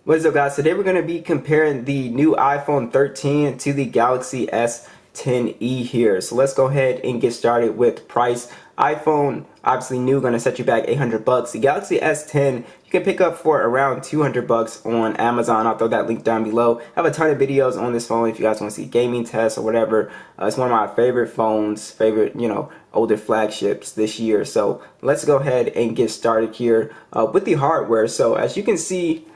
What is up, guys? Today we're going to be comparing the new iPhone 13 to the Galaxy S10e here. So let's go ahead and get started with price. iPhone, obviously new, going to set you back 800 bucks. The Galaxy S10 you can pick up for around 200 bucks on Amazon. I'll throw that link down below. I have a ton of videos on this phone if you guys want to see gaming tests or whatever. It's one of my favorite phones, favorite, older flagships this year. So let's go ahead and get started here with the hardware. So as you can see,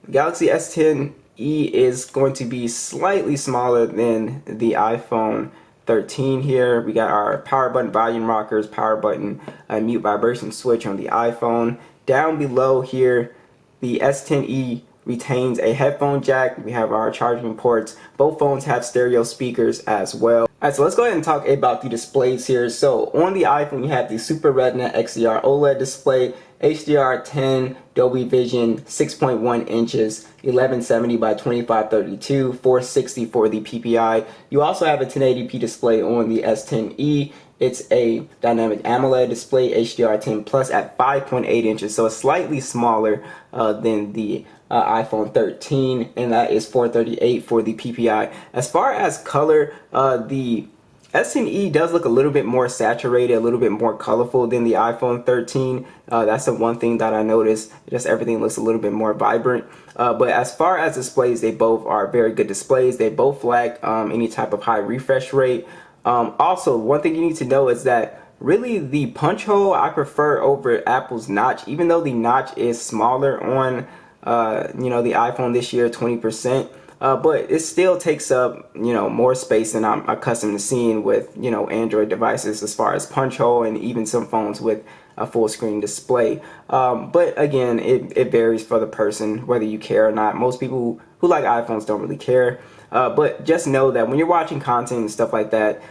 Galaxy S10e is going to be slightly smaller than the iPhone 13 here. We got our power button volume rockers, power button mute vibration switch on the iPhone. Down below here, the S10e retains a headphone jack. We have our charging ports. Both phones have stereo speakers as well. Alright, so let's go ahead and talk about the displays here. So on the iPhone, you have the Super Retina XDR OLED display, HDR10, Dolby Vision, 6.1 inches, 1170 by 2532, 460 for the PPI. You also have a 1080p display on the S10e. It's a dynamic AMOLED display, HDR10 plus at 5.8 inches, so it's slightly smaller than the iPhone 13, and that is 438 for the PPI. As far as color, the S10e does look a little bit more saturated, a little bit more colorful than the iPhone 13. That's the one thing that I noticed. Just everything looks a little bit more vibrant. But as far as displays, they both are very good displays. They both lack any type of high refresh rate. Also, one thing you need to know is that really the punch hole I prefer over Apple's notch, even though the notch is smaller on the iPhone this year, 20%. But it still takes up, more space than I'm accustomed to seeing with, Android devices as far as punch hole and even some phones with a full screen display. But again, it varies for the person, whether you care or not. Most people who like iPhones don't really care. But just know that when you're watching content and stuff like that,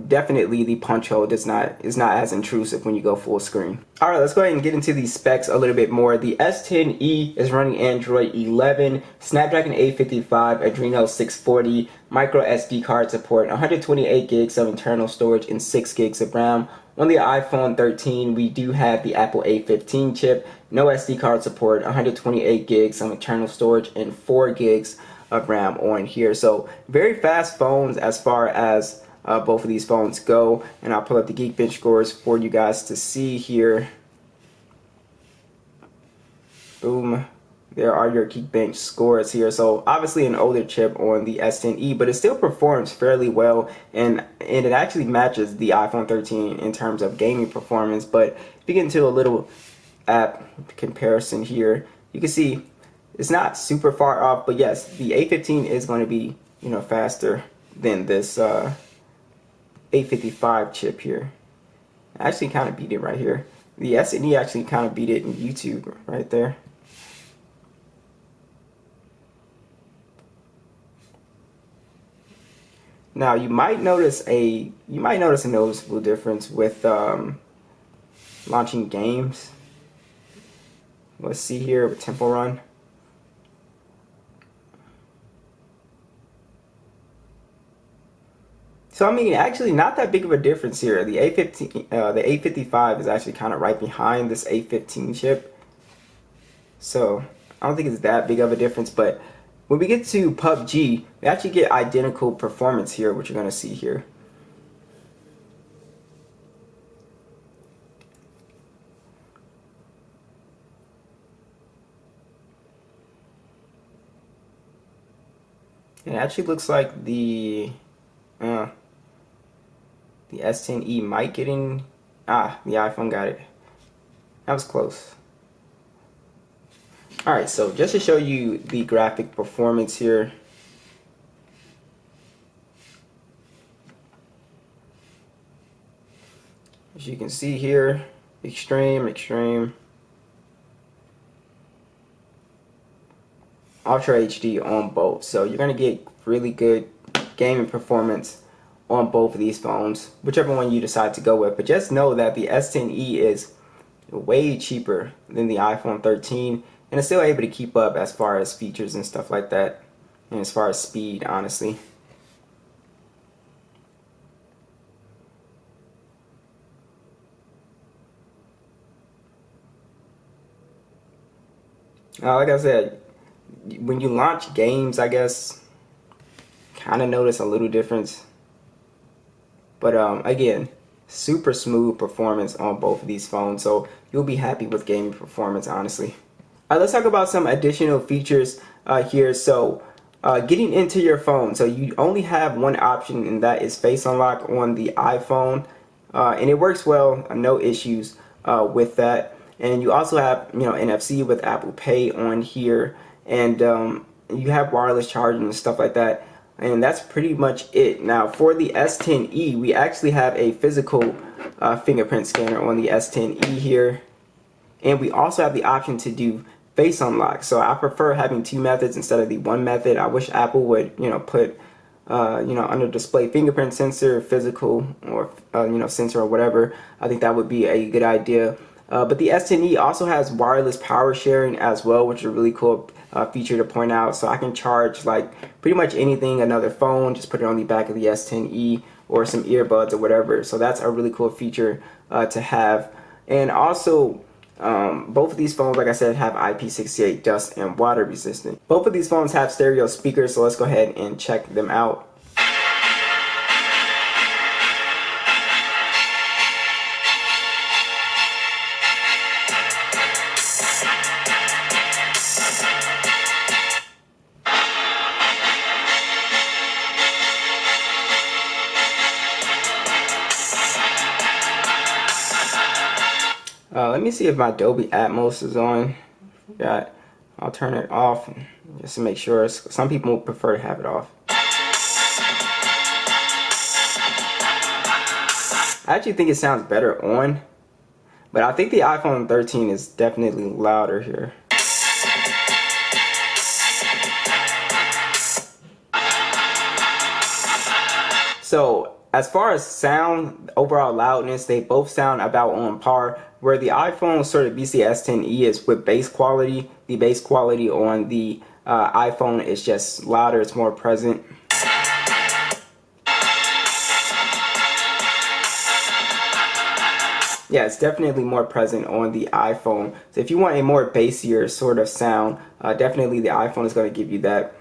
definitely the punch hole is not as intrusive when you go full screen. Alright, let's go ahead and get into these specs a little bit more. The S10e is running Android 11, Snapdragon 855, Adreno 640, micro SD card support, 128 gigs of internal storage, and 6 gigs of RAM. On the iPhone 13, we do have the Apple A15 chip, no SD card support, 128 gigs of internal storage, and 4 gigs of RAM on here. So very fast phones as far as both of these phones go, and I'll pull up the Geekbench scores for you guys to see here. Boom, there are your Geekbench scores here. So obviously an older chip on the S10e, but it still performs fairly well, and it actually matches the iPhone 13 in terms of gaming performance. But if you get into a little app comparison here, you can see it's not super far off, but yes, the A15 is going to be, faster than this A55 chip here. I actually kind of beat it right here. The S10e actually kind of beat it in YouTube right there. Now you might notice a noticeable difference with launching games. Let's see here with Temple Run. So I mean, actually not that big of a difference here. The A15, the A55 is actually kind of right behind this A15 chip. So I don't think it's that big of a difference, but when we get to PUBG, we actually get identical performance here, which you're going to see here. It actually looks like the S10e might get in. The iPhone got it. That was close. Alright, so just to show you the graphic performance here. As you can see here, extreme, Ultra HD on both. So you're going to get really good gaming performance on both of these phones, whichever one you decide to go with. But just know that the S10e is way cheaper than the iPhone 13, and it's still able to keep up as far as features and stuff like that, and as far as speed, honestly. Like I said, when you launch games, I guess, kind of notice a little difference. But again, super smooth performance on both of these phones, so you'll be happy with gaming performance, honestly. All right, let's talk about some additional features here. So getting into your phone, so you only have one option, and that is Face Unlock on the iPhone, and it works well, no issues with that. And you also have, NFC with Apple Pay on here, and you have wireless charging and stuff like that. And that's pretty much it. Now for the S10e, we actually have a physical fingerprint scanner on the S10e here, and we also have the option to do face unlock. So I prefer having two methods instead of the one method. I wish Apple would, put under display fingerprint sensor, physical, or sensor or whatever. I think that would be a good idea. But the S10e also has wireless power sharing as well, which is a really cool feature to point out. So I can charge like pretty much anything, another phone, just put it on the back of the S10e or some earbuds or whatever. So that's a really cool feature to have. And also, both of these phones, like I said, have IP68 dust and water resistant. Both of these phones have stereo speakers, so let's go ahead and check them out. Let me see if my Dolby Atmos is on. I'll turn it off just to make sure. Some people prefer to have it off. I actually think it sounds better on, but I think the iPhone 13 is definitely louder here. So as far as sound, overall loudness, they both sound about on par. Where the iPhone sort of beats the S10e is with bass quality. The bass quality on the iPhone is just louder, it's more present. Yeah, it's definitely more present on the iPhone. So if you want a more bassier sort of sound, definitely the iPhone is going to give you that.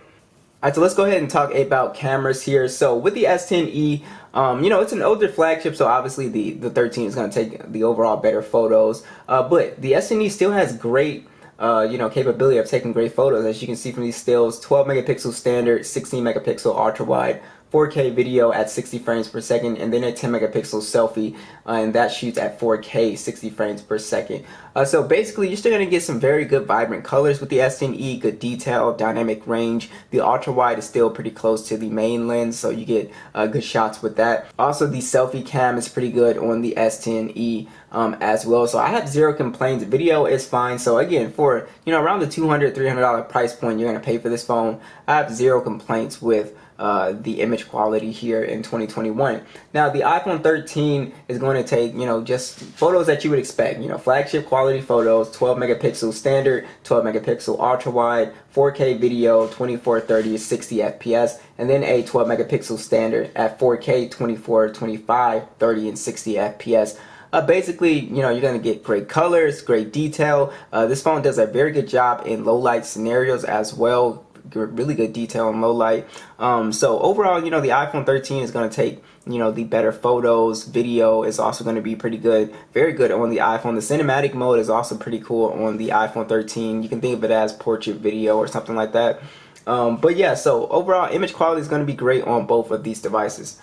Alright, so let's go ahead and talk about cameras here. So with the S10e, it's an older flagship, so obviously the 13 is going to take the overall better photos. But the S10e still has great, capability of taking great photos. As you can see from these stills, 12 megapixel standard, 16 megapixel ultra wide, 4K video at 60 frames per second, and then a 10 megapixel selfie, and that shoots at 4K 60 frames per second. So basically, you're still going to get some very good vibrant colors with the S10e, good detail, dynamic range. The ultra wide is still pretty close to the main lens, so you get good shots with that. Also, the selfie cam is pretty good on the S10e as well. So I have zero complaints. Video is fine. So again, for around the $200-$300 price point you're going to pay for this phone, I have zero complaints with the image quality here in 2021. Now the iPhone 13 is going to take just photos that you would expect, flagship quality photos, 12 megapixel standard, 12 megapixel ultra wide, 4K video, 2430 60 fps, and then a 12 megapixel standard at 4K 24 25 30 and 60 fps. Basically, you're going to get great colors, great detail. This phone does a very good job in low light scenarios as well. Really good detail in low light. So overall, the iPhone 13 is going to take the better photos. Video is also going to be pretty good, very good on the iPhone. The cinematic mode is also pretty cool on the iPhone 13. You can think of it as portrait video or something like that. But yeah, so overall image quality is going to be great on both of these devices.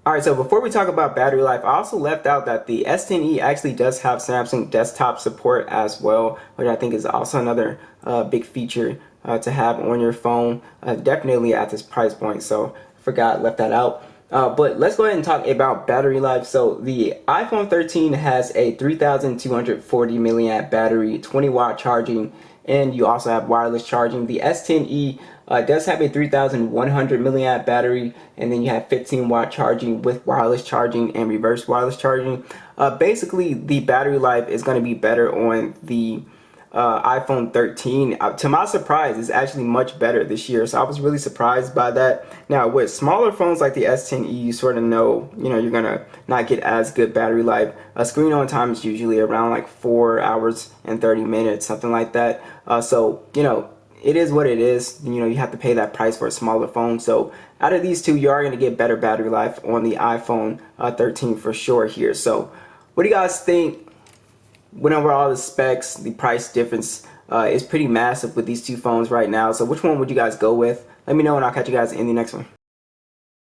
Alright, so before we talk about battery life, I also left out that the S10e actually does have Samsung desktop support as well, which I think is also another big feature to have on your phone, definitely at this price point. So left that out. But let's go ahead and talk about battery life. So the iPhone 13 has a 3240 milliamp battery, 20 watt charging, and you also have wireless charging. The S10e does have a 3100 milliamp battery, and then you have 15 watt charging with wireless charging and reverse wireless charging. Basically, the battery life is going to be better on the iPhone 13. To my surprise, it's actually much better this year. So I was really surprised by that. Now with smaller phones like the S10e, you sort of know, you're gonna not get as good battery life. Screen on time is usually around like 4 hours and 30 minutes, something like that. So it is what it is. You have to pay that price for a smaller phone. So out of these two, you are going to get better battery life on the iPhone 13 for sure here. So what do you guys think? Went over all the specs. The price difference is pretty massive with these two phones right now. So which one would you guys go with? Let me know and I'll catch you guys in the next one.